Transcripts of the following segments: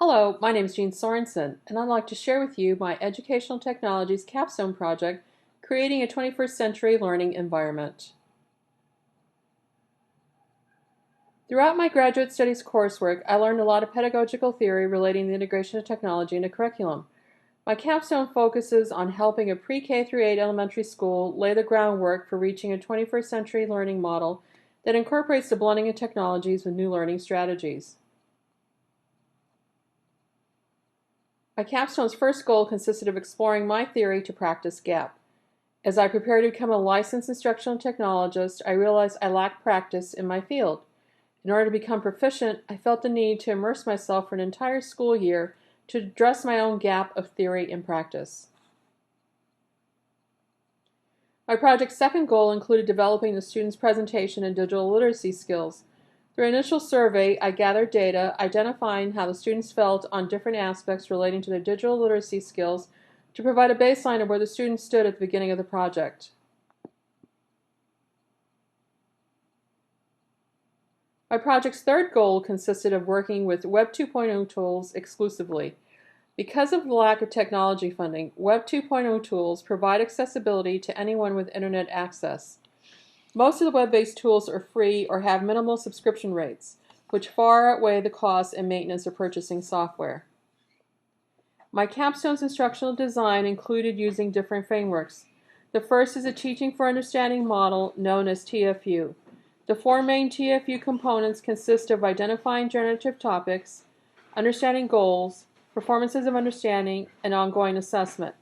Hello, my name is Jean Sorensen, and I'd like to share with you my Educational Technologies capstone project, Creating a 21st Century Learning Environment. Throughout my graduate studies coursework, I learned a lot of pedagogical theory relating the integration of technology into curriculum. My capstone focuses on helping a pre-K through 8 elementary school lay the groundwork for reaching a 21st century learning model that incorporates the blending of technologies with new learning strategies. My capstone's first goal consisted of exploring my theory to practice gap. As I prepared to become a licensed instructional technologist, I realized I lacked practice in my field. In order to become proficient, I felt the need to immerse myself for an entire school year to address my own gap of theory and practice. My project's second goal included developing the students' presentation and digital literacy skills. Through an initial survey, I gathered data identifying how the students felt on different aspects relating to their digital literacy skills to provide a baseline of where the students stood at the beginning of the project. My project's third goal consisted of working with Web 2.0 tools exclusively. Because of the lack of technology funding, Web 2.0 tools provide accessibility to anyone with internet access. Most of the web-based tools are free or have minimal subscription rates, which far outweigh the cost and maintenance of purchasing software. My capstone's instructional design included using different frameworks. The first is a Teaching for Understanding model known as TFU. The four main TFU components consist of identifying generative topics, understanding goals, performances of understanding, and ongoing assessment.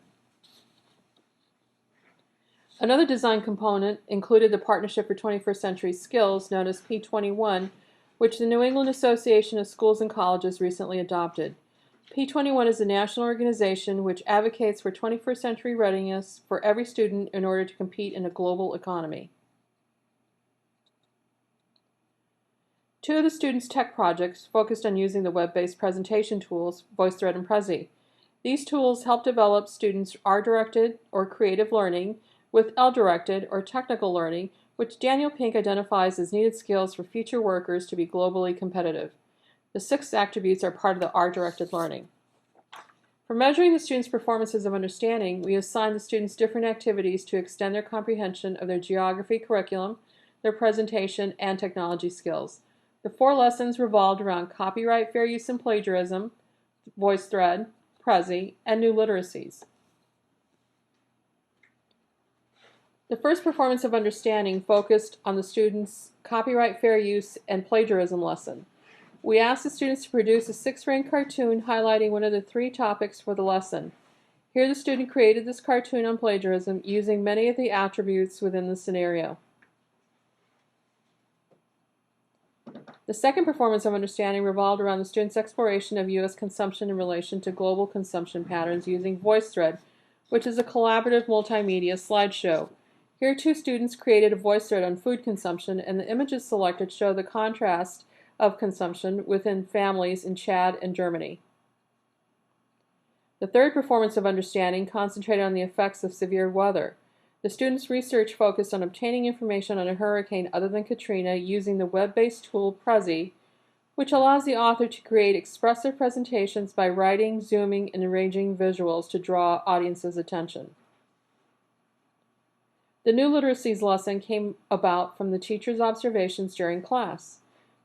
Another design component included the Partnership for 21st Century Skills, known as P21, which the New England Association of Schools and Colleges recently adopted. P21 is a national organization which advocates for 21st century readiness for every student in order to compete in a global economy. Two of the students' tech projects focused on using the web-based presentation tools, VoiceThread and Prezi. These tools help develop students' R-directed or creative learning with L-directed or technical learning, which Daniel Pink identifies as needed skills for future workers to be globally competitive. The 6 attributes are part of the R-directed learning. For measuring the students' performances of understanding, we assign the students different activities to extend their comprehension of their geography curriculum, their presentation, and technology skills. The 4 lessons revolved around copyright, fair use, and plagiarism, VoiceThread, Prezi, and new literacies. The first performance of understanding focused on the students' copyright, fair use, and plagiarism lesson. We asked the students to produce a 6-frame cartoon highlighting one of the 3 topics for the lesson. Here the student created this cartoon on plagiarism using many of the attributes within the scenario. The second performance of understanding revolved around the students' exploration of U.S. consumption in relation to global consumption patterns using VoiceThread, which is a collaborative multimedia slideshow. Here 2 students created a VoiceThread on food consumption, and the images selected show the contrast of consumption within families in Chad and Germany. The third performance of understanding concentrated on the effects of severe weather. The students' research focused on obtaining information on a hurricane other than Katrina using the web-based tool Prezi, which allows the author to create expressive presentations by writing, zooming, and arranging visuals to draw audiences' attention. The new literacies lesson came about from the teacher's observations during class.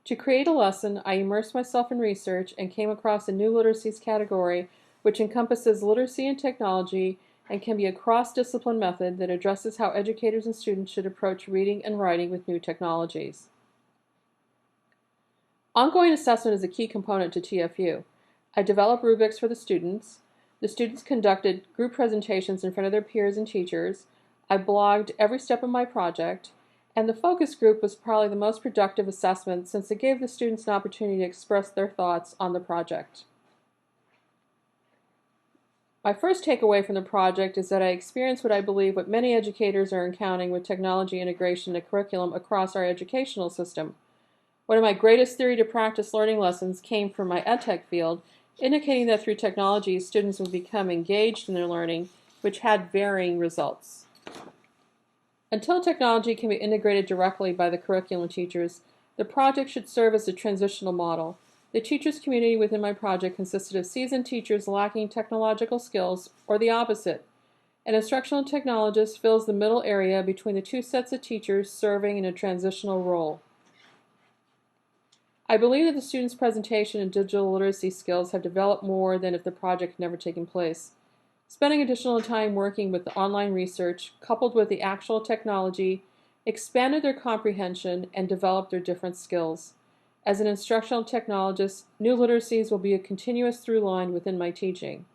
To create a lesson, I immersed myself in research and came across a new literacies category which encompasses literacy and technology and can be a cross-discipline method that addresses how educators and students should approach reading and writing with new technologies. Ongoing assessment is a key component to TFU. I developed rubrics for the students. The students conducted group presentations in front of their peers and teachers. I blogged every step of my project, and the focus group was probably the most productive assessment since it gave the students an opportunity to express their thoughts on the project. My first takeaway from the project is that I experienced what many educators are encountering with technology integration in curriculum across our educational system. One of my greatest theory to practice learning lessons came from my EdTech field, indicating that through technology, students would become engaged in their learning, which had varying results. Until technology can be integrated directly by the curriculum teachers, the project should serve as a transitional model. The teachers community within my project consisted of seasoned teachers lacking technological skills, or the opposite. An instructional technologist fills the middle area between the two sets of teachers serving in a transitional role. I believe that the students' presentation and digital literacy skills have developed more than if the project had never taken place. Spending additional time working with the online research, coupled with the actual technology, expanded their comprehension and developed their different skills. As an instructional technologist, new literacies will be a continuous through line within my teaching.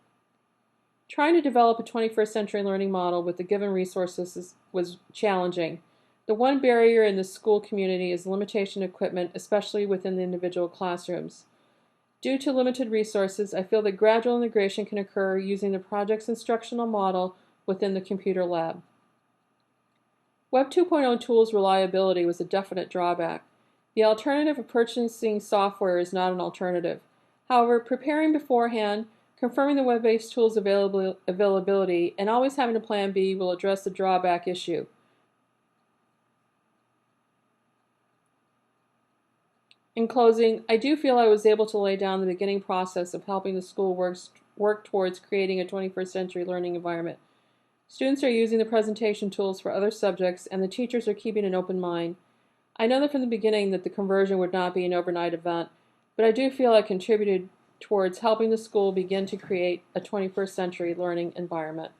Trying to develop a 21st century learning model with the given resources was challenging. The one barrier in the school community is limitation equipment, especially within the individual classrooms. Due to limited resources, I feel that gradual integration can occur using the project's instructional model within the computer lab. Web 2.0 tools reliability was a definite drawback. The alternative of purchasing software is not an alternative. However, preparing beforehand, confirming the web-based tools' availability, and always having a plan B will address the drawback issue. In closing, I do feel I was able to lay down the beginning process of helping the school work towards creating a 21st century learning environment. Students are using the presentation tools for other subjects, and the teachers are keeping an open mind. I know that from the beginning that the conversion would not be an overnight event, but I do feel I contributed towards helping the school begin to create a 21st century learning environment.